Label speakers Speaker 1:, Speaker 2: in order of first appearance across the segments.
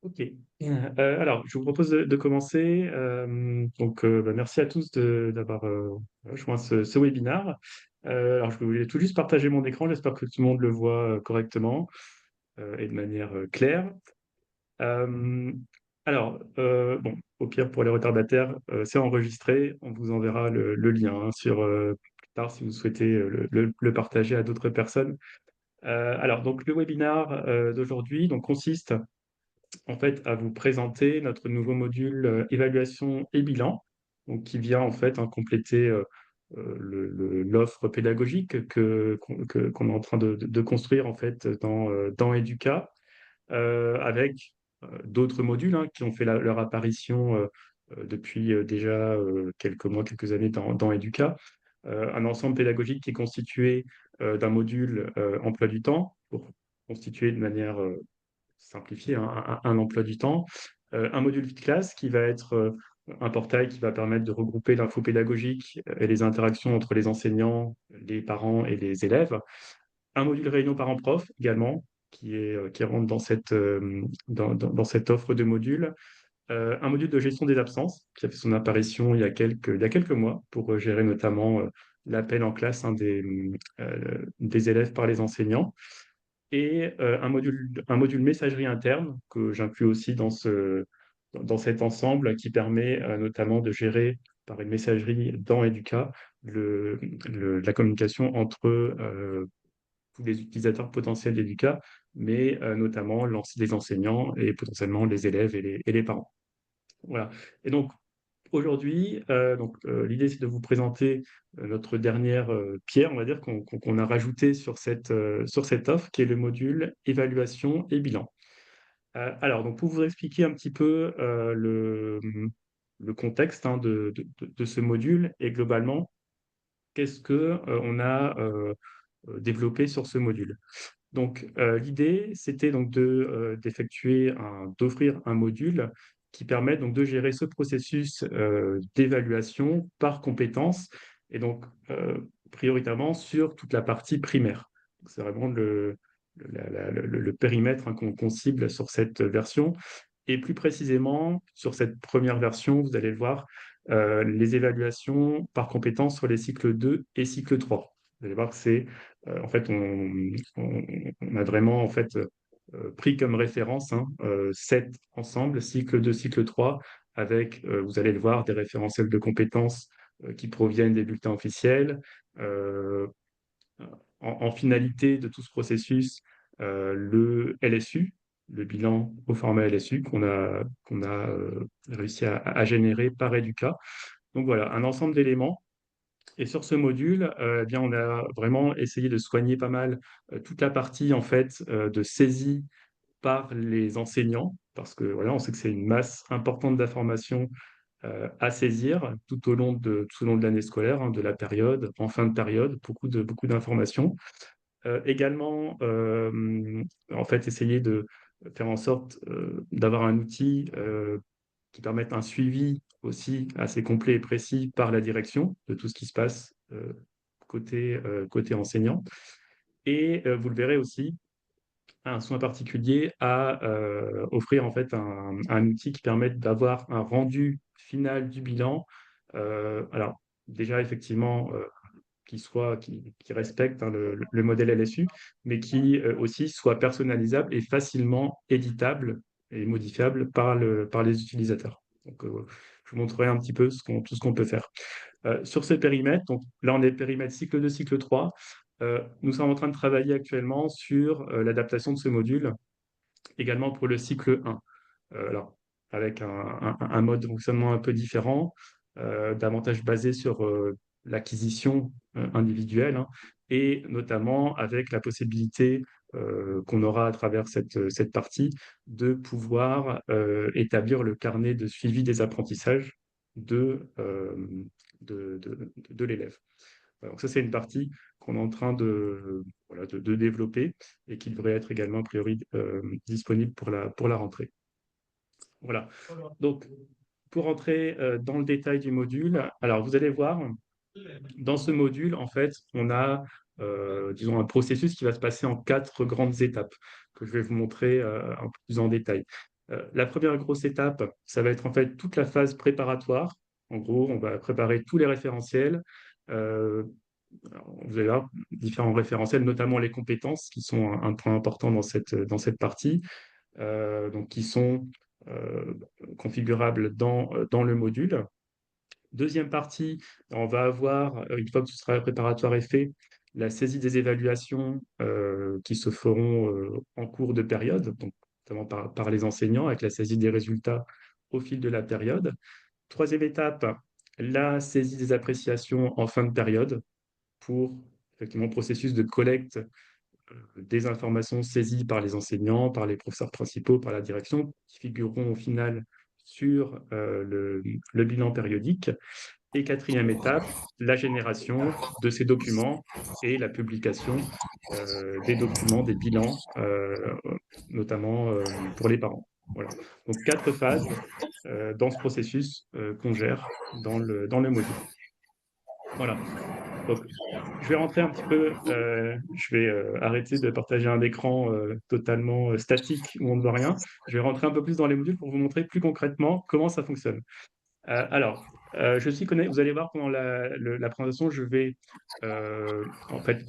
Speaker 1: Ok. Alors, je vous propose de commencer. Merci à tous d'avoir joint ce webinaire. Alors, je voulais tout juste partager mon écran. J'espère que tout le monde le voit correctement et de manière claire. Euh, bon, au pire, pour les retardataires, c'est enregistré. On vous enverra le lien plus tard si vous souhaitez le partager à d'autres personnes. Donc, le webinaire d'aujourd'hui consiste en fait à vous présenter notre nouveau module évaluation et bilan, qui vient en fait compléter l'offre pédagogique qu'on est en train de construire en fait dans Educa, avec d'autres modules qui ont fait leur apparition depuis déjà quelques mois, quelques années dans Educa. Un ensemble pédagogique qui est constitué d'un module emploi du temps, pour constituer de manière simplifier un emploi du temps. Un module de classe qui va être un portail qui va permettre de regrouper l'info pédagogique et les interactions entre les enseignants, les parents et les élèves. Un module réunion parents-prof également, qui rentre dans cette offre de modules. Un module de gestion des absences qui a fait son apparition il y a quelques mois pour gérer notamment l'appel en classe des élèves par les enseignants, et un module messagerie interne que j'inclus aussi dans cet ensemble qui permet notamment de gérer par une messagerie dans Educa la communication entre tous les utilisateurs potentiels d'Educa, mais notamment les enseignants et potentiellement les élèves et les parents. Voilà. Et donc, aujourd'hui, l'idée, c'est de vous présenter notre dernière pierre, on va dire, qu'on a rajoutée sur cette offre, qui est le module évaluation et bilan. Donc, pour vous expliquer un petit peu le contexte de ce module et globalement, qu'est-ce que on a développé sur ce module. Donc, l'idée, c'était d'offrir un module qui permet donc de gérer ce processus d'évaluation par compétence et prioritairement sur toute la partie primaire. C'est vraiment le périmètre qu'on cible sur cette version. Et plus précisément, sur cette première version, vous allez le voir, les évaluations par compétence sur les cycles 2 et cycle 3. Vous allez voir que en fait, on a vraiment en fait, pris comme référence 7 ensembles, cycle 2, cycle 3, avec, vous allez le voir, des référentiels de compétences qui proviennent des bulletins officiels. Euh, en finalité de tout ce processus, le LSU, le bilan au format LSU qu'on a réussi à générer par Educa. Donc voilà, un ensemble d'éléments. Et sur ce module, eh bien, on a vraiment essayé de soigner pas mal toute la partie en fait de saisie par les enseignants, parce que voilà, on sait que c'est une masse importante d'informations à saisir tout au long de l'année scolaire, de la période, en fin de période, beaucoup d'informations. Également, en fait, essayer de faire en sorte d'avoir un outil qui permette un suivi aussi assez complet et précis par la direction de tout ce qui se passe côté enseignant. Et vous le verrez aussi, un soin particulier à offrir en fait un outil qui permette d'avoir un rendu final du bilan. Alors, déjà, effectivement, qui respecte le modèle LSU, mais qui aussi soit personnalisable et facilement éditable et modifiable par les utilisateurs. Je vous montrerai un petit peu tout ce qu'on peut faire. Sur ce périmètre, donc là on est périmètre cycle 2, cycle 3, nous sommes en train de travailler actuellement sur l'adaptation de ce module, également pour le cycle 1. Alors, avec un mode de fonctionnement un peu différent, davantage basé sur l'acquisition individuelle, et notamment avec la possibilité qu'on aura à travers cette partie de pouvoir établir le carnet de suivi des apprentissages de, euh, de l'élève. Donc ça, c'est une partie qu'on est en train voilà, de développer et qui devrait être également a priori disponible pour la rentrée. Voilà. Donc, pour entrer dans le détail du module, alors vous allez voir, dans ce module, en fait, on a, disons, un processus qui va se passer en 4 grandes étapes que je vais vous montrer un peu plus en détail. La première grosse étape, ça va être en fait toute la phase préparatoire. En gros, on va préparer tous les référentiels. Euh, alors, vous allez voir différents référentiels, notamment les compétences, qui sont un point important dans cette partie, donc qui sont euh, configurables dans le module. Deuxième partie, on va avoir, une fois que ce sera préparatoire est fait, la saisie des évaluations qui se feront en cours de période, donc notamment par les enseignants, avec la saisie des résultats au fil de la période. Troisième étape, la saisie des appréciations en fin de période pour effectivement le processus de collecte des informations saisies par les enseignants, par les professeurs principaux, par la direction, qui figureront au final sur le bilan périodique. Et quatrième étape, la génération de ces documents et la publication des documents, des bilans, notamment pour les parents. Voilà. Donc, quatre phases dans ce processus qu'on gère dans le module. Voilà. Donc, je vais rentrer un petit peu, je vais arrêter de partager un écran totalement statique où on ne voit rien. Je vais rentrer un peu plus dans les modules pour vous montrer plus concrètement comment ça fonctionne. Alors, vous allez voir pendant la présentation, je vais en fait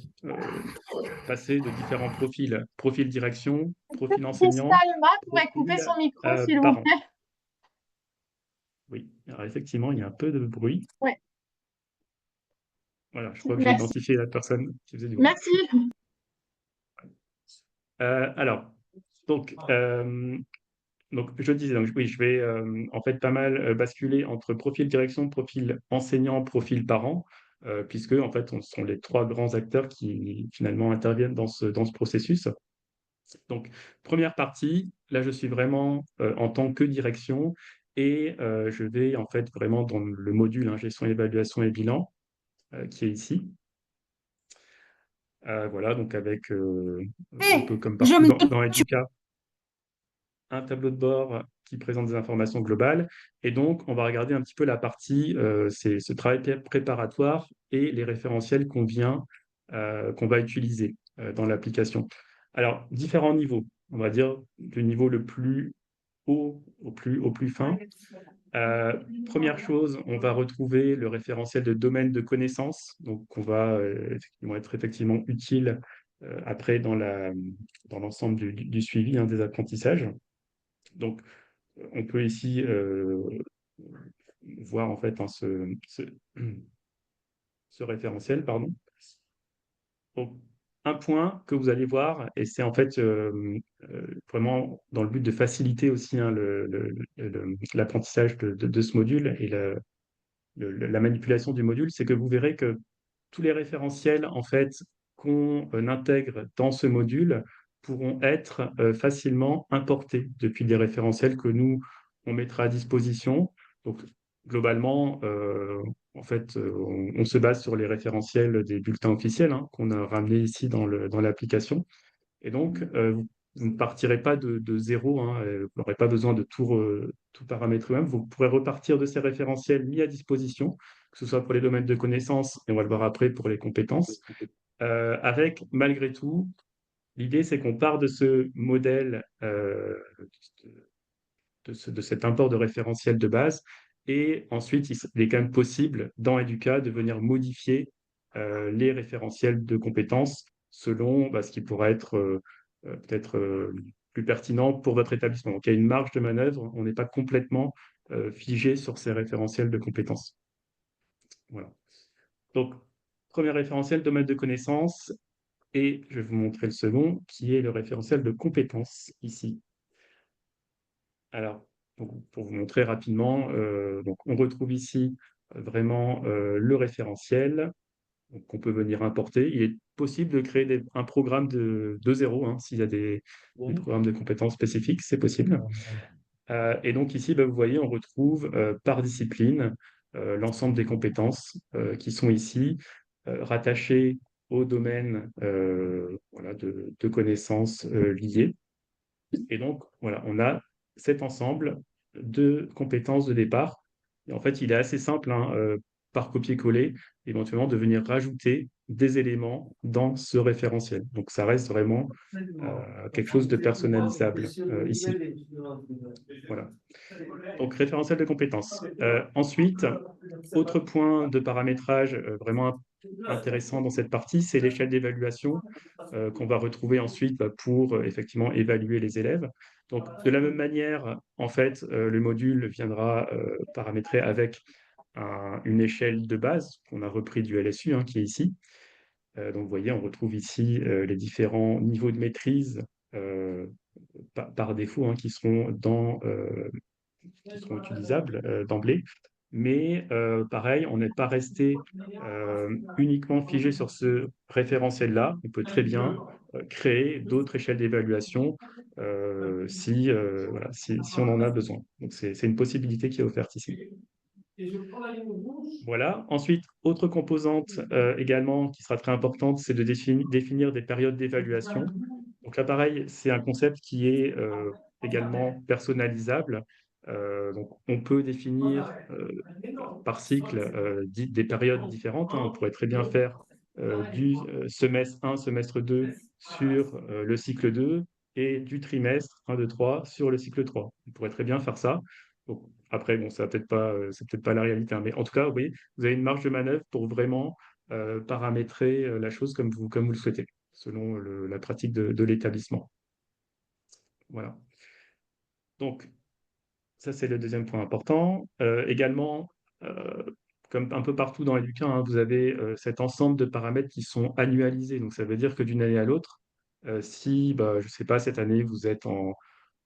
Speaker 1: passer de différents profils, profil direction, profil enseignant,
Speaker 2: Salma pourrait couper
Speaker 1: profil
Speaker 2: son micro, s'il vous
Speaker 1: parent.
Speaker 2: plaît.
Speaker 1: Oui, alors effectivement, il y a un peu de bruit.
Speaker 2: Ouais,
Speaker 1: Voilà, je crois que j'ai
Speaker 2: merci.
Speaker 1: identifié la personne qui faisait du bruit.
Speaker 2: Merci.
Speaker 1: Alors, donc, donc, je disais, donc, oui, je vais en fait pas mal basculer entre profil direction, profil enseignant, profil parent, puisque en fait, ce sont les trois grands acteurs qui finalement interviennent dans ce processus. Donc, première partie, là, je suis vraiment en tant que direction et je vais en fait vraiment dans le module gestion, évaluation et bilan qui est ici. Voilà, donc avec un peu comme
Speaker 2: Je
Speaker 1: partout
Speaker 2: me
Speaker 1: dans Educa, un tableau de bord qui présente des informations globales. Et donc, on va regarder un petit peu la partie, c'est ce travail préparatoire et les référentiels qu'on va utiliser dans l'application. Alors, différents niveaux. On va dire du niveau le plus haut au plus fin. Première chose, on va retrouver le référentiel de domaine de connaissances, donc on va effectivement être effectivement utile après dans l'ensemble du suivi des apprentissages. Donc, on peut ici voir en fait ce référentiel, pardon. Donc, un point que vous allez voir, et c'est en fait vraiment dans le but de faciliter aussi l'apprentissage de ce module et la manipulation du module, c'est que vous verrez que tous les référentiels en fait qu'on intègre dans ce module pourront être facilement importés depuis des référentiels que nous on mettra à disposition. Donc globalement, en fait, on se base sur les référentiels des bulletins officiels qu'on a ramenés ici dans l'application. Et donc, vous ne partirez pas de zéro, vous n'aurez pas besoin de tout paramétrer même. Vous pourrez repartir de ces référentiels mis à disposition, que ce soit pour les domaines de connaissances, et on va le voir après pour les compétences, avec malgré tout, l'idée c'est qu'on part de ce modèle, de cet import de référentiel de base, et ensuite il est quand même possible dans Educa de venir modifier les référentiels de compétences selon ce qui pourrait être peut-être plus pertinent pour votre établissement. Donc il y a une marge de manœuvre, on n'est pas complètement figé sur ces référentiels de compétences. Voilà. Donc, premier référentiel, domaine de connaissances, et je vais vous montrer le second, qui est le référentiel de compétences ici. Alors, donc, pour vous montrer rapidement, donc on retrouve ici vraiment le référentiel qu'on peut venir importer. Il est possible de créer un programme de zéro, s'il y a des programmes de compétences spécifiques, c'est possible. Et donc ici, vous voyez, on retrouve par discipline l'ensemble des compétences qui sont ici, rattachées au domaine voilà, de connaissances liées. Et donc, voilà, on a cet ensemble de compétences de départ. Et en fait, il est assez simple. par copier-coller, éventuellement de venir rajouter des éléments dans ce référentiel. Donc, ça reste vraiment quelque chose de personnalisable ici. Voilà. Donc, référentiel de compétences. Ensuite, autre point de paramétrage vraiment intéressant dans cette partie, c'est l'échelle d'évaluation qu'on va retrouver ensuite pour effectivement évaluer les élèves. Donc, de la même manière, en fait, le module viendra paramétrer avec une échelle de base qu'on a repris du LSU, hein, qui est ici. Donc, vous voyez, on retrouve ici les différents niveaux de maîtrise euh, par défaut, hein, qui seront utilisables d'emblée. Mais pareil, on n'est pas resté uniquement figé sur ce référentiel-là. On peut très bien créer d'autres échelles d'évaluation voilà, si on en a besoin. Donc, c'est une possibilité qui est offerte ici. Voilà. Ensuite, autre composante également qui sera très importante, c'est de définir des périodes d'évaluation. Donc là, pareil, c'est un concept qui est également personnalisable. Donc, on peut définir par cycle des périodes différentes, hein. On pourrait très bien faire du semestre 1, semestre 2 sur le cycle 2 et du trimestre 1, 2, 3 sur le cycle 3. On pourrait très bien faire ça. Donc, après, bon, ça va peut-être pas, c'est peut-être pas la réalité, hein, mais en tout cas, oui, vous avez une marge de manœuvre pour vraiment paramétrer la chose comme vous le souhaitez, selon la pratique de l'établissement. Voilà. Donc, ça, c'est le deuxième point important. Également, euh, comme un peu partout dans l'éducation, hein, vous avez cet ensemble de paramètres qui sont annualisés. Donc, ça veut dire que d'une année à l'autre, si, bah, je ne sais pas, cette année, vous êtes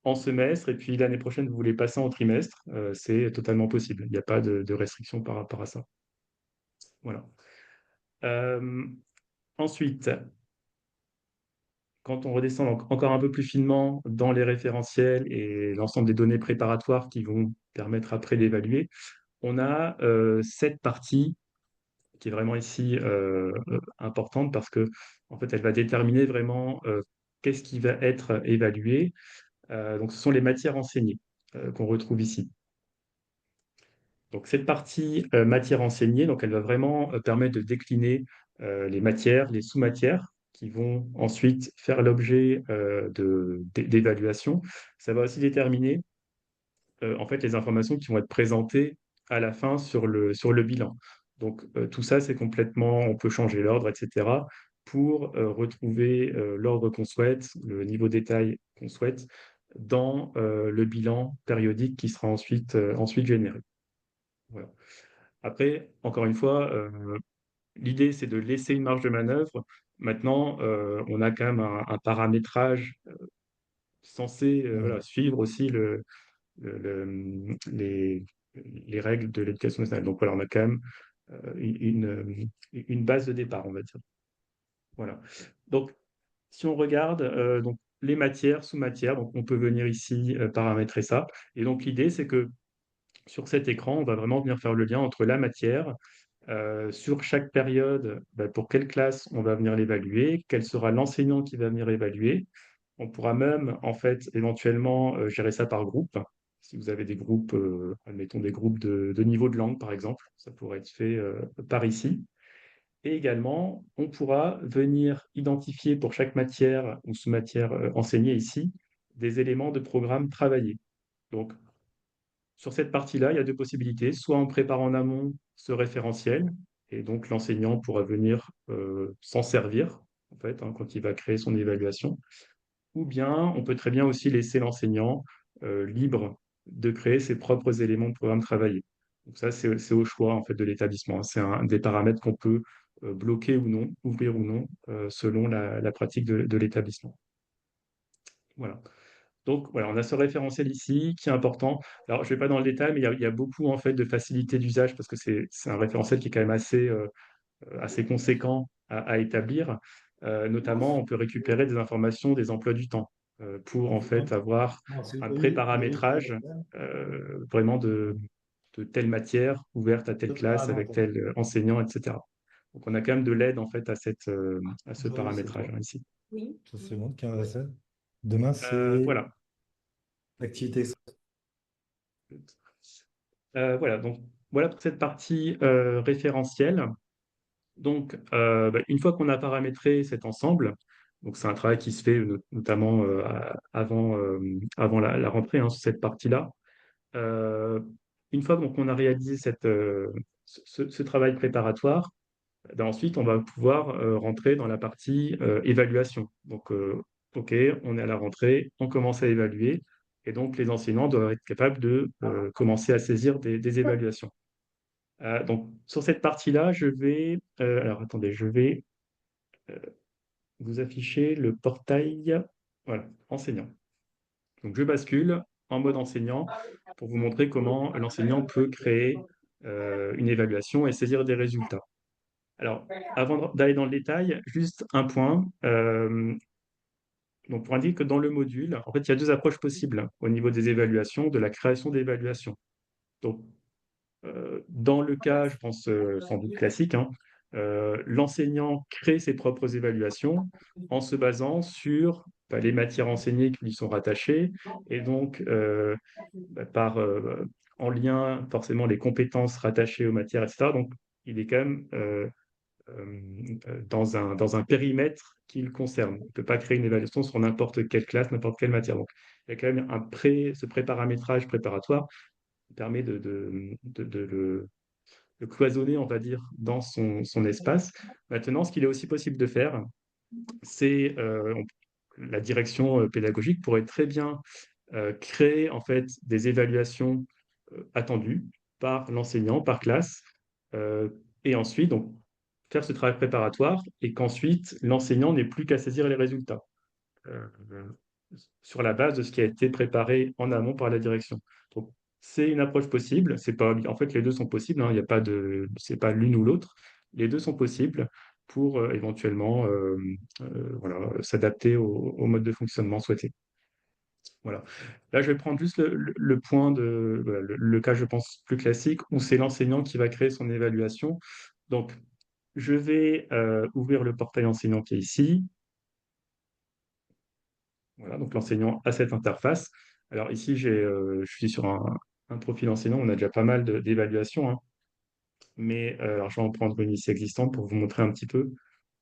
Speaker 1: en semestre et puis l'année prochaine, vous voulez passer en trimestre, c'est totalement possible. Il n'y a pas de restriction par rapport à ça. Voilà. Euh, Ensuite, quand on redescend encore un peu plus finement dans les référentiels et l'ensemble des données préparatoires qui vont permettre après d'évaluer, on a cette partie qui est vraiment ici importante parce que en fait, elle va déterminer vraiment qu'est-ce qui va être évalué. Donc, ce sont les matières enseignées qu'on retrouve ici. Donc, cette partie matière enseignée, donc, elle va vraiment permettre de décliner les matières, les sous-matières qui vont ensuite faire l'objet d'évaluation. Ça va aussi déterminer en fait, les informations qui vont être présentées à la fin sur le bilan. Donc, tout ça, c'est complètement, on peut changer l'ordre, etc., pour retrouver l'ordre qu'on souhaite, le niveau de détail qu'on souhaite dans le bilan périodique qui sera ensuite généré. Voilà. Après, encore une fois, l'idée, c'est de laisser une marge de manœuvre. Maintenant, on a quand même un paramétrage censé voilà, suivre aussi les règles de l'éducation nationale. Donc voilà, on a quand même une base de départ, on va dire. Voilà. Donc, si on regarde donc, les matières, sous-matières, donc on peut venir ici paramétrer ça. Et donc, l'idée, c'est que sur cet écran, on va vraiment venir faire le lien entre la matière, sur chaque période, bah, pour quelle classe on va venir l'évaluer, quel sera l'enseignant qui va venir évaluer. On pourra même, en fait, éventuellement gérer ça par groupe. Si vous avez des groupes, admettons des groupes de niveau de langue, par exemple, ça pourrait être fait par ici. Et également, on pourra venir identifier pour chaque matière ou sous-matière enseignée ici des éléments de programme travaillés. Donc, sur cette partie-là, il y a deux possibilités. Soit on prépare en amont ce référentiel, et donc l'enseignant pourra venir s'en servir, en fait, hein, quand il va créer son évaluation. Ou bien on peut très bien aussi laisser l'enseignant libre de créer ses propres éléments de programme travaillé. Donc ça, c'est au choix en fait, de l'établissement, hein. C'est un des paramètres qu'on peut bloquer ou non, ouvrir ou non, selon la pratique de l'établissement. Voilà. Donc voilà, on a ce référentiel ici qui est important. Alors, je ne vais pas dans le détail, mais il y a beaucoup en fait de facilité d'usage parce que c'est un référentiel qui est quand même assez conséquent à établir. Notamment, on peut récupérer des informations des emplois du temps pour en fait avoir un pré-paramétrage vraiment de telle matière ouverte à telle classe avec tel enseignant, etc. Donc, on a quand même de l'aide en fait à ce
Speaker 2: Aujourd'hui, c'est
Speaker 1: paramétrage
Speaker 2: quoi?
Speaker 1: hein, ici.
Speaker 2: Ça, c'est bon, 15 à 16. Demain, c'est
Speaker 1: Voilà.
Speaker 2: l'activité.
Speaker 1: Voilà. Donc, voilà pour cette partie référentielle. Donc, une fois qu'on a paramétré cet ensemble, donc c'est un travail qui se fait notamment avant la rentrée, hein, sur cette partie-là. Euh, une fois donc, qu'on a réalisé ce travail préparatoire, ben ensuite on va pouvoir rentrer dans la partie évaluation. Donc, OK, on est à la rentrée, on commence à évaluer, et donc les enseignants doivent être capables de commencer à saisir des évaluations. Donc, sur cette partie-là, alors attendez, je vais vous afficher le portail, voilà, enseignant. Donc, je bascule en mode enseignant pour vous montrer comment l'enseignant peut créer une évaluation et saisir des résultats. Alors, avant d'aller dans le détail, juste un point. Donc, pour indiquer que dans le module, en fait, il y a deux approches possibles au niveau des évaluations, de la création d'évaluations. Donc, dans le cas, je pense, sans doute classique, hein, l'enseignant crée ses propres évaluations en se basant sur les matières enseignées qui lui sont rattachées et donc en lien forcément les compétences rattachées aux matières, etc. Donc, il est quand même dans un périmètre qui le concerne. On ne peut pas créer une évaluation sur n'importe quelle classe, n'importe quelle matière. Donc, il y a quand même ce pré-paramétrage préparatoire qui permet de cloisonner, on va dire, dans son espace. Maintenant, ce qu'il est aussi possible de faire, c'est la direction pédagogique pourrait très bien créer en fait des évaluations attendues par l'enseignant, par classe, euh, et ensuite donc faire ce travail préparatoire et qu'ensuite l'enseignant n'ait plus qu'à saisir les résultats euh, sur la base de ce qui a été préparé en amont par la direction. Donc, c'est une approche possible. C'est pas, en fait, les deux sont possibles. Hein, il y a pas de, c'est pas l'une ou l'autre. Les deux sont possibles pour éventuellement voilà, s'adapter au mode de fonctionnement souhaité. Voilà. Là, je vais prendre juste le point voilà, le cas, je pense, plus classique, où c'est l'enseignant qui va créer son évaluation. Donc, je vais ouvrir le portail enseignant qui est ici. Voilà, donc l'enseignant a cette interface. Alors ici, je suis sur un profil enseignant, on a déjà pas mal d'évaluations, hein. Mais alors, je vais en prendre une ici existante pour vous montrer un petit peu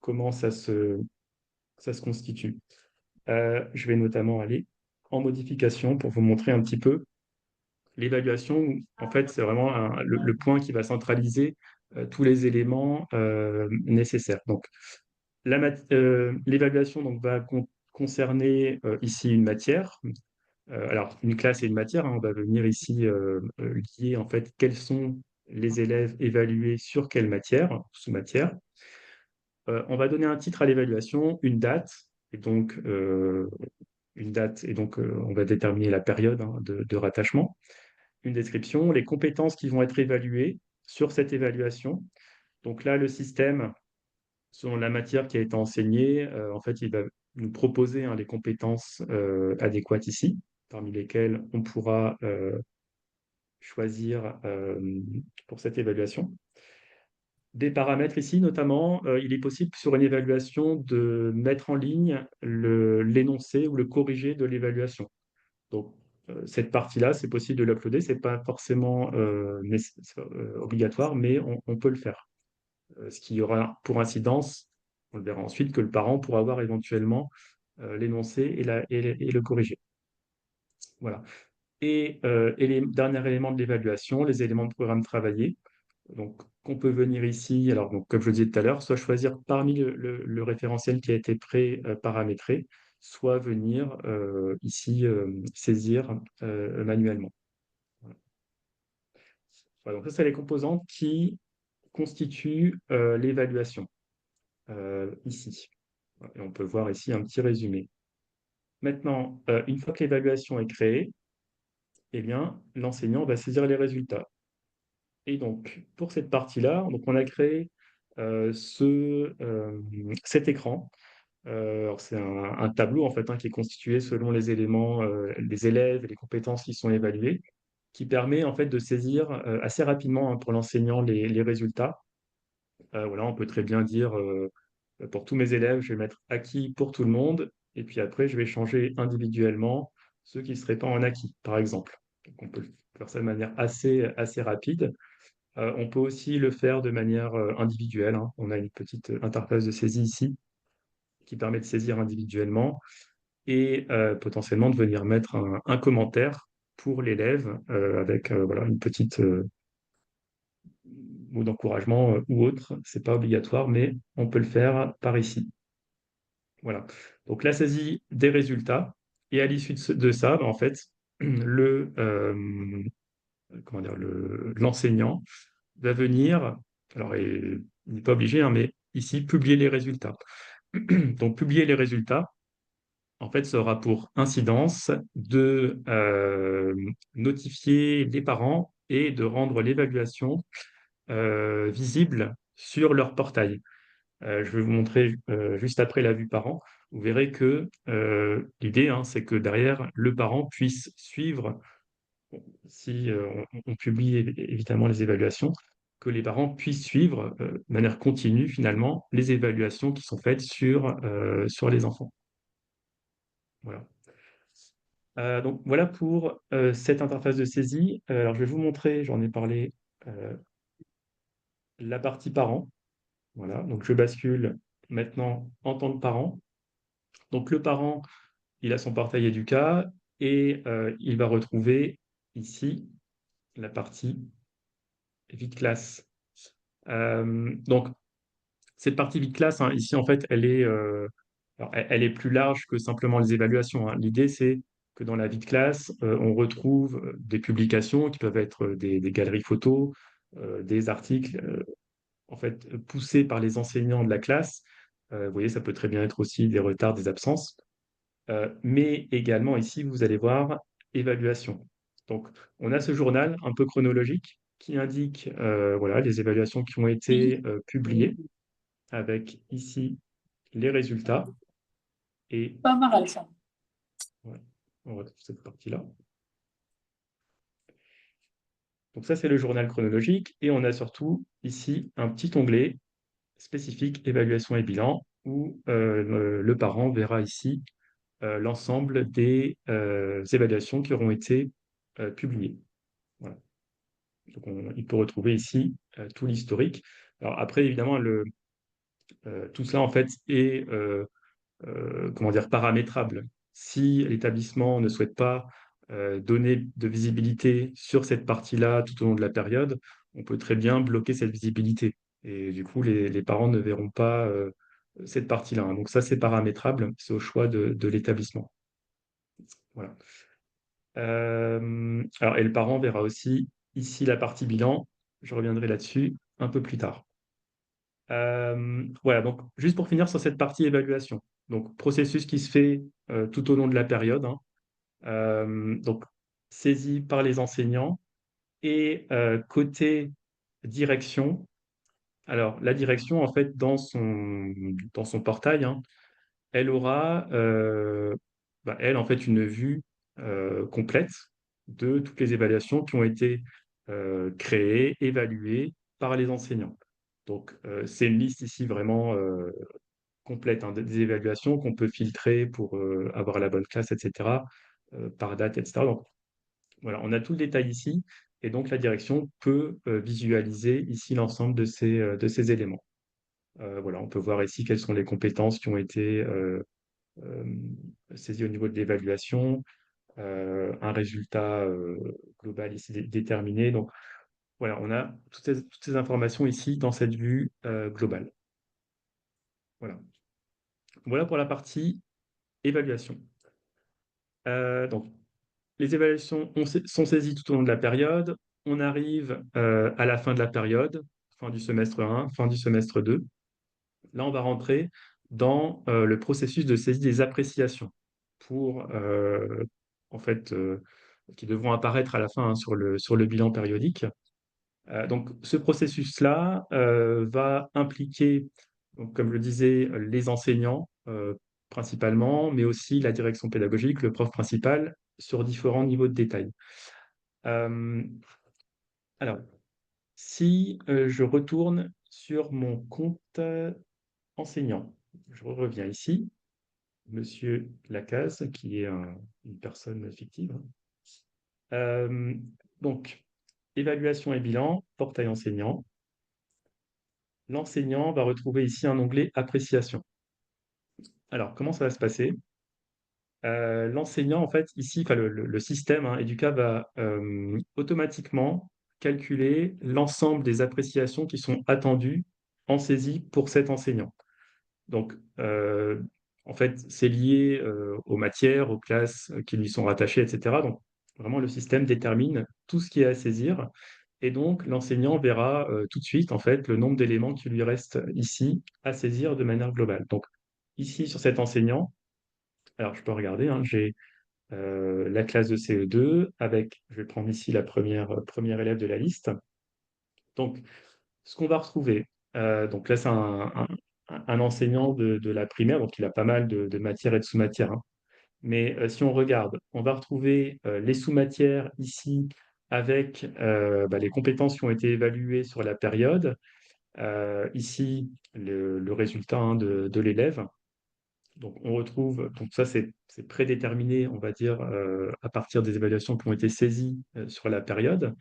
Speaker 1: comment ça se constitue. Je vais notamment aller en modification pour vous montrer un petit peu l'évaluation. En fait, c'est vraiment le point qui va centraliser tous les éléments nécessaires. Donc, l'évaluation donc, va concerner ici une matière. Alors, une classe et une matière, hein, on va venir ici lier en fait quels sont les élèves évalués sur quelle matière, sous-matière. On va donner un titre à l'évaluation, une date, et donc on va déterminer la période hein, de rattachement, une description, les compétences qui vont être évaluées sur cette évaluation. Donc là, le système, selon la matière qui a été enseignée, en fait, il va nous proposer hein, les compétences adéquates ici, parmi lesquelles on pourra choisir pour cette évaluation. Des paramètres ici, notamment, il est possible sur une évaluation de mettre en ligne l'énoncé ou le corrigé de l'évaluation. Donc, cette partie-là, c'est possible de l'uploader, ce n'est pas forcément obligatoire, mais on peut le faire. Ce qui aura pour incidence, on le verra ensuite, que le parent pourra avoir éventuellement l'énoncé et le corriger. Voilà. Et les derniers éléments de l'évaluation, les éléments de programme travaillé. Donc, qu'on peut venir ici, alors donc, comme je le disais tout à l'heure, soit choisir parmi le référentiel qui a été pré-paramétré, soit venir ici saisir manuellement. Voilà. Voilà, donc ça, c'est les composantes qui constituent l'évaluation ici. Voilà, et on peut voir ici un petit résumé. Maintenant, une fois que l'évaluation est créée, eh bien, l'enseignant va saisir les résultats. Et donc, pour cette partie-là, donc on a créé cet écran. Alors c'est un tableau en fait hein, qui est constitué selon les éléments, les élèves et les compétences qui sont évaluées, qui permet en fait de saisir assez rapidement hein, pour l'enseignant les résultats. Voilà, on peut très bien dire pour tous mes élèves, je vais mettre acquis pour tout le monde, et puis après je vais changer individuellement ceux qui ne seraient pas en acquis, par exemple. Donc on peut faire ça de manière assez rapide. On peut aussi le faire de manière individuelle, hein. On a une petite interface de saisie ici qui permet de saisir individuellement et potentiellement de venir mettre un commentaire pour l'élève avec voilà, une petite mot d'encouragement ou autre. C'est pas obligatoire, mais on peut le faire par ici. Voilà. Donc la saisie des résultats. Et à l'issue de ça, en fait, le, comment dire, l'enseignant va venir, alors il n'est pas obligé, hein, mais ici, publier les résultats. Donc publier les résultats, en fait, ça aura pour incidence de notifier les parents et de rendre l'évaluation visible sur leur portail. Je vais vous montrer juste après la vue parent. Vous verrez que l'idée, hein, c'est que derrière, le parent puisse suivre, si on publie évidemment les évaluations, que les parents puissent suivre de manière continue finalement les évaluations qui sont faites sur les enfants. Voilà. Donc voilà pour cette interface de saisie. Alors je vais vous montrer, j'en ai parlé, euh, la partie parent. Voilà, donc je bascule maintenant en tant que parent. Donc le parent, il a son portail Educa et il va retrouver ici la partie vie de classe. Donc cette partie vie de classe, hein, ici en fait, elle est plus large que simplement les évaluations, hein. L'idée c'est que dans la vie de classe, on retrouve des publications qui peuvent être des galeries photos, des articles en fait poussés par les enseignants de la classe. Vous voyez, ça peut très bien être aussi des retards, des absences. Mais également ici, vous allez voir évaluation. Donc, on a ce journal un peu chronologique qui indique voilà, les évaluations qui ont été publiées avec ici les résultats. Et
Speaker 3: Pas mal ça.
Speaker 1: ouais, on retrouve cette partie-là. Donc ça, c'est le journal chronologique. Et on a surtout ici un petit onglet spécifique évaluation et bilan où le parent verra ici l'ensemble des évaluations qui auront été publiées. Voilà. Donc il peut retrouver ici tout l'historique. Alors après, évidemment, tout cela en fait est comment dire, paramétrable. Si l'établissement ne souhaite pas donner de visibilité sur cette partie-là tout au long de la période, on peut très bien bloquer cette visibilité. Et du coup, les parents ne verront pas cette partie-là, hein. Donc ça, c'est paramétrable, c'est au choix de l'établissement. Voilà. Alors, et le parent verra aussi ici la partie bilan. Je reviendrai là-dessus un peu plus tard. Voilà, donc juste pour finir sur cette partie évaluation. Donc, processus qui se fait tout au long de la période, hein. Donc, saisi par les enseignants et côté direction. Alors, la direction, en fait, dans son portail, hein, elle aura, elle, en fait, une vue complète de toutes les évaluations qui ont été créées, évaluées par les enseignants. Donc, c'est une liste ici vraiment complète, hein, des évaluations qu'on peut filtrer pour avoir la bonne classe, etc., par date, etc. Donc, voilà, on a tout le détail ici, et donc la direction peut visualiser ici l'ensemble de ces éléments. Voilà, on peut voir ici quelles sont les compétences qui ont été euh, saisies au niveau de l'évaluation, un résultat global ici déterminé. Donc voilà, on a toutes ces informations ici dans cette vue globale. Voilà. Voilà pour la partie évaluation. Donc, les évaluations sont saisies tout au long de la période. On arrive à la fin de la période, fin du semestre 1, fin du semestre 2. Là, on va rentrer dans le processus de saisie des appréciations pour, en fait, qui devront apparaître à la fin, hein, sur le bilan périodique. Donc, ce processus-là va impliquer, donc, comme je le disais, les enseignants principalement, mais aussi la direction pédagogique, le prof principal, sur différents niveaux de détail. Euh, alors, si je retourne sur mon compte enseignant, je reviens ici, Monsieur Lacaze, qui est une personne fictive. Euh, donc, évaluation et bilan, portail enseignant. L'enseignant va retrouver ici un onglet appréciation. Alors, comment ça va se passer? L'enseignant, en fait, ici, enfin, le système hein, Educa va automatiquement calculer l'ensemble des appréciations qui sont attendues en saisie pour cet enseignant. Donc, en fait, c'est lié aux matières, aux classes qui lui sont rattachées, etc. Donc, vraiment, le système détermine tout ce qui est à saisir. Et donc, l'enseignant verra tout de suite, en fait, le nombre d'éléments qui lui restent ici à saisir de manière globale. Donc, ici, sur cet enseignant, alors je peux regarder, hein, j'ai la classe de CE2 avec, je vais prendre ici la première élève de la liste. Donc, ce qu'on va retrouver, donc là, c'est un enseignant de la primaire, donc il a pas mal de matières et de sous-matières, hein. Mais si on regarde, on va retrouver les sous-matières ici avec les compétences qui ont été évaluées sur la période. Ici, le résultat hein, de l'élève. Donc, on retrouve, donc ça c'est prédéterminé, on va dire, à partir des évaluations qui ont été saisies sur la période.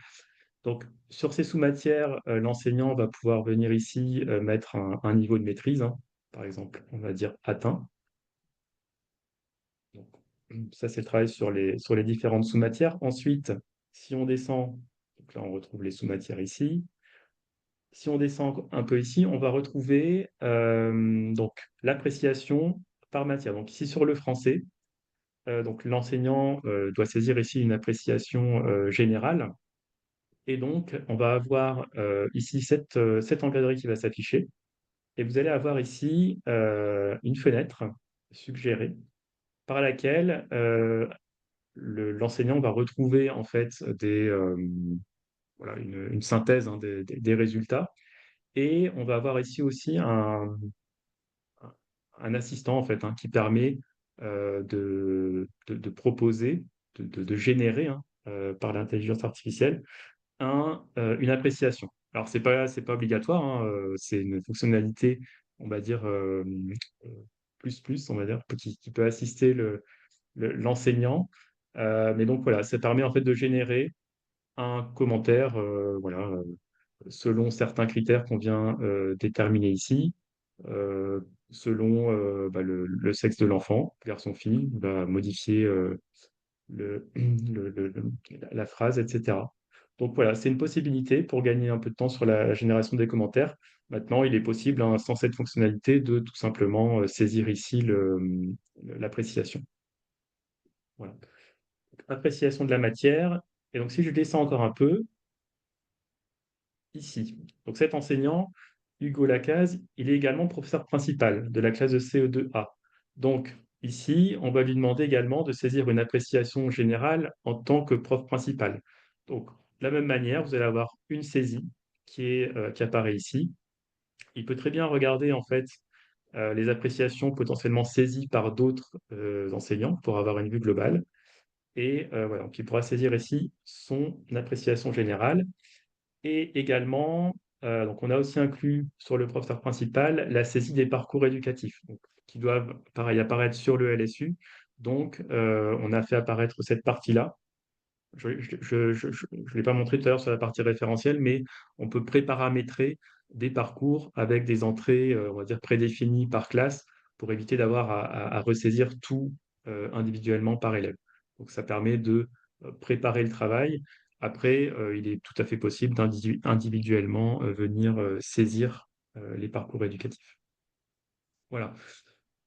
Speaker 1: Donc, sur ces sous-matières, l'enseignant va pouvoir venir ici mettre un niveau de maîtrise, hein. Par exemple, on va dire atteint. Donc, ça, c'est le travail sur les différentes sous-matières. Ensuite, si on descend, donc là, on retrouve les sous-matières ici. Si on descend un peu ici, on va retrouver donc l'appréciation par matière. Donc, ici, sur le français, donc l'enseignant doit saisir ici une appréciation générale. Et donc, on va avoir ici cette encadrée qui va s'afficher. Et vous allez avoir ici une fenêtre suggérée par laquelle l'enseignant va retrouver en fait voilà, une synthèse hein, des résultats. Et on va avoir ici aussi un assistant en fait hein, qui permet de proposer, de générer hein, par l'intelligence artificielle une appréciation. Alors, c'est pas obligatoire, hein, c'est une fonctionnalité, on va dire, euh, plus, on va dire, qui peut assister l'enseignant. Mais donc, voilà, ça permet en fait de générer un commentaire, voilà, selon certains critères qu'on vient déterminer ici, euh, selon le sexe de l'enfant, garçon-fille, va modifier la phrase, etc. Donc voilà, c'est une possibilité pour gagner un peu de temps sur la génération des commentaires. Maintenant, il est possible, hein, sans cette fonctionnalité, de tout simplement saisir ici l'appréciation. Voilà. Appréciation de la matière. Et donc, si je descends encore un peu, ici. Donc cet enseignant, Hugo Lacaze, il est également professeur principal de la classe de CE2A. Donc ici, on va lui demander également de saisir une appréciation générale en tant que prof principal. Donc de la même manière, vous allez avoir une saisie qui apparaît ici. Il peut très bien regarder en fait les appréciations potentiellement saisies par d'autres enseignants pour avoir une vue globale. Et voilà, donc il pourra saisir ici son appréciation générale. Et également, donc on a aussi inclus sur le professeur principal la saisie des parcours éducatifs, donc, qui doivent, pareil, apparaître sur le LSU. Donc, on a fait apparaître cette partie-là. Je ne l'ai pas montré tout à l'heure sur la partie référentielle, mais on peut préparamétrer des parcours avec des entrées, on va dire, prédéfinies par classe pour éviter d'avoir à ressaisir tout individuellement par élève. Donc, ça permet de préparer le travail. Après, il est tout à fait possible individuellement venir saisir les parcours éducatifs. Voilà.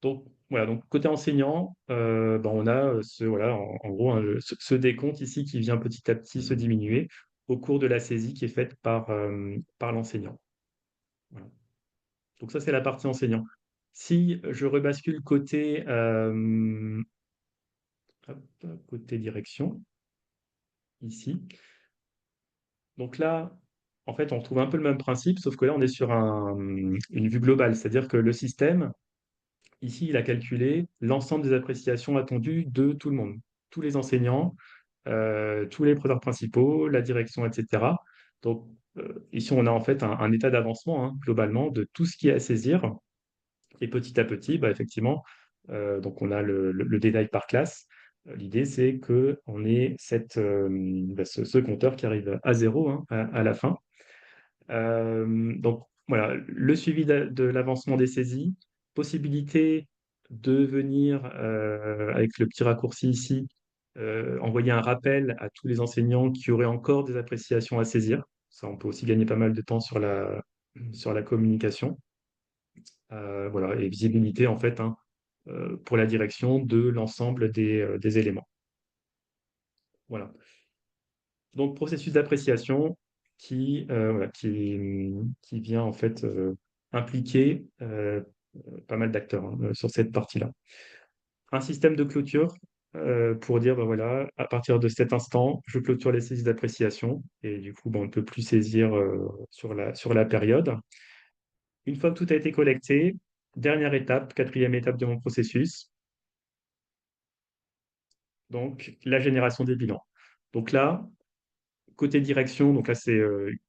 Speaker 1: Donc, voilà, donc côté enseignant, on a voilà, en gros, hein, ce décompte ici qui vient petit à petit se diminuer au cours de la saisie qui est faite par l'enseignant. Voilà. Donc ça, c'est la partie enseignant. Si je rebascule côté direction, ici, donc là, en fait, on retrouve un peu le même principe, sauf que là, on est sur une vue globale, c'est-à-dire que le système, ici, il a calculé l'ensemble des appréciations attendues de tout le monde, tous les enseignants, tous les professeurs principaux, la direction, etc. Donc, ici, on a en fait un état d'avancement, hein, globalement, de tout ce qui est à saisir. Et petit à petit, effectivement, donc on a le détail par classe. L'idée, c'est qu'on ait ce compteur qui arrive à zéro, hein, à la fin. Donc voilà, le suivi de l'avancement des saisies, possibilité de venir, avec le petit raccourci ici, envoyer un rappel à tous les enseignants qui auraient encore des appréciations à saisir. Ça, on peut aussi gagner pas mal de temps sur la communication. Voilà, et visibilité en fait, hein, pour la direction de l'ensemble des éléments. Voilà. Donc, processus d'appréciation voilà, qui vient en fait impliquer pas mal d'acteurs, hein, sur cette partie-là. Un système de clôture pour dire, ben voilà, à partir de cet instant, je clôture les saisies d'appréciation et du coup, bon, on ne peut plus saisir sur la période. Une fois que tout a été collecté, dernière étape, quatrième étape de mon processus, donc la génération des bilans. Donc là, côté direction, donc là, c'est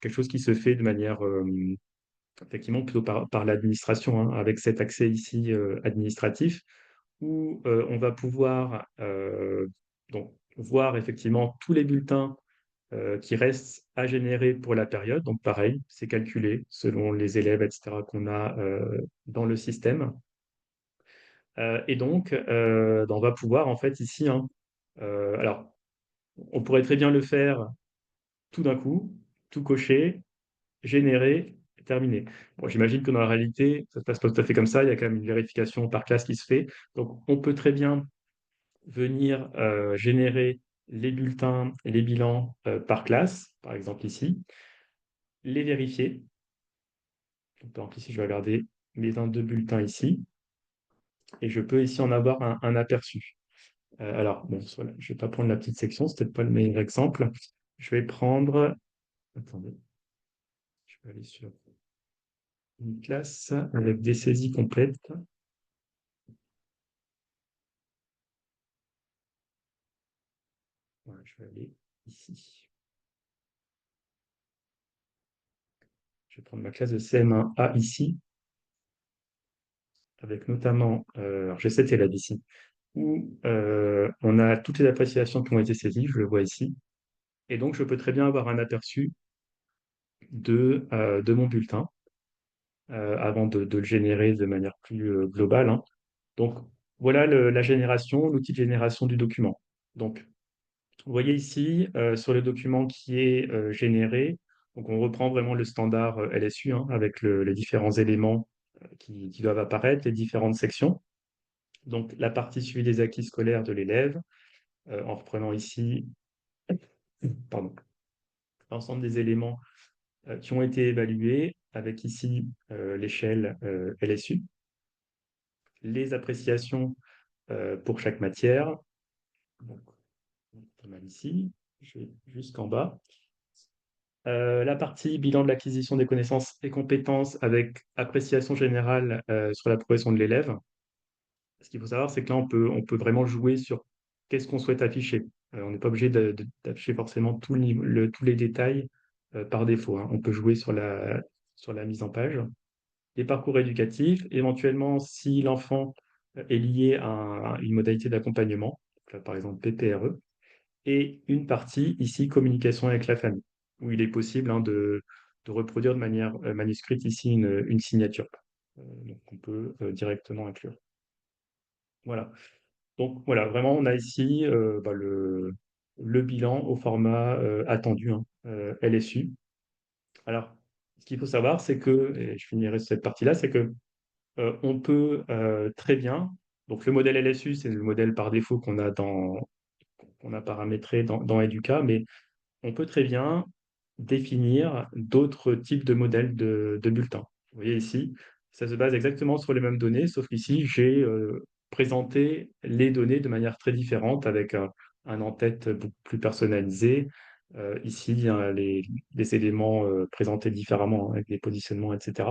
Speaker 1: quelque chose qui se fait de manière effectivement plutôt par l'administration, hein, avec cet accès ici administratif, où on va pouvoir donc, voir effectivement tous les bulletins qui restent à générer pour la période. Donc pareil, c'est calculé selon les élèves, etc., qu'on a dans le système. Et donc, on va pouvoir en fait ici, hein, alors on pourrait très bien le faire tout d'un coup, tout cocher, générer, terminé. Bon, j'imagine que dans la réalité, ça ne se passe pas tout à fait comme ça. Il y a quand même une vérification par classe qui se fait. Donc, on peut très bien venir générer les bulletins et les bilans par classe, par exemple ici, les vérifier. Donc, par exemple, ici, je vais regarder mes 22 bulletins ici, et je peux ici en avoir un aperçu. Alors, bon, voilà, je ne vais pas prendre la petite section, c'est peut-être pas le meilleur exemple. Je vais prendre. Attendez, je vais aller sur une classe avec des saisies complètes. Voilà, je vais aller ici. Je vais prendre ma classe de CM1A ici, avec notamment, alors j'ai 7 élèves ici, où on a toutes les appréciations qui ont été saisies, je le vois ici, et donc je peux très bien avoir un aperçu de mon bulletin avant de le générer de manière plus globale, hein. Donc voilà la génération, l'outil de génération du document. Donc vous voyez ici, sur le document qui est généré, donc on reprend vraiment le standard LSU, hein, avec les différents éléments qui doivent apparaître, les différentes sections. Donc la partie suivi des acquis scolaires de l'élève, en reprenant ici, pardon, l'ensemble des éléments qui ont été évalués, avec ici l'échelle LSU, les appréciations pour chaque matière. Donc, pas mal ici, je vais jusqu'en bas. La partie bilan de l'acquisition des connaissances et compétences avec appréciation générale sur la progression de l'élève. Ce qu'il faut savoir, c'est que là, on peut vraiment jouer sur qu'est-ce qu'on souhaite afficher. On n'est pas obligé d'afficher forcément tous les détails par défaut, hein. On peut jouer sur la mise en page. Les parcours éducatifs, éventuellement, si l'enfant est lié à une modalité d'accompagnement, donc là, par exemple PPRE, et une partie ici communication avec la famille, où il est possible, hein, de reproduire de manière manuscrite ici une signature. Donc on peut directement inclure. Voilà. Donc voilà, vraiment, on a ici le bilan au format attendu, hein, LSU. Alors, ce qu'il faut savoir, c'est que, et je finirai sur cette partie-là, c'est que on peut très bien, donc le modèle LSU, c'est le modèle par défaut qu'on a paramétré dans Educa, mais on peut très bien définir d'autres types de modèles de bulletins. Vous voyez ici, ça se base exactement sur les mêmes données, sauf qu'ici, j'ai présenté les données de manière très différente, avec un en-tête beaucoup plus personnalisé. Ici, hein, les éléments présentés différemment, hein, avec des positionnements, etc.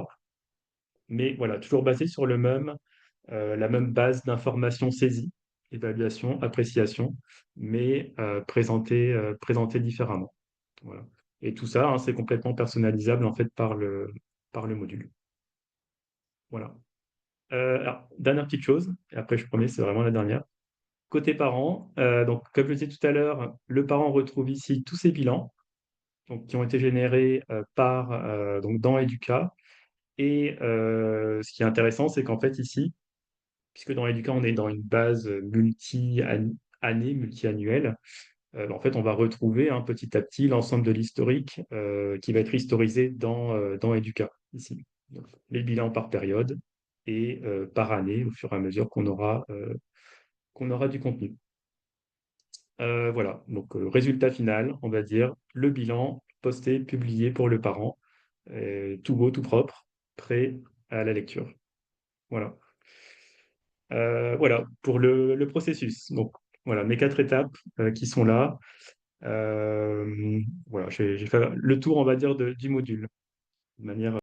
Speaker 1: Mais voilà, toujours basé sur la même base d'informations saisies, évaluation, appréciation, mais présenté différemment. Voilà. Et tout ça, hein, c'est complètement personnalisable en fait par le module. Voilà. Alors, dernière petite chose, et après je promets, c'est vraiment la dernière. Côté parents, donc comme je le disais tout à l'heure, le parent retrouve ici tous ses bilans donc, qui ont été générés donc dans Educa. Et ce qui est intéressant, c'est qu'en fait ici, puisque dans Educa, on est dans une base multi-année, multi-annuelle, en fait, on va retrouver petit à petit l'ensemble de l'historique qui va être historisé dans Educa, ici. Donc, les bilans par période et par année, au fur et à mesure qu'on aura du contenu. Voilà, donc résultat final, on va dire, le bilan posté, publié pour le parent, tout beau, tout propre, prêt à la lecture. Voilà. Voilà pour le processus. Donc, voilà, mes 4 étapes qui sont là. Voilà, j'ai fait le tour, on va dire, du module, de manière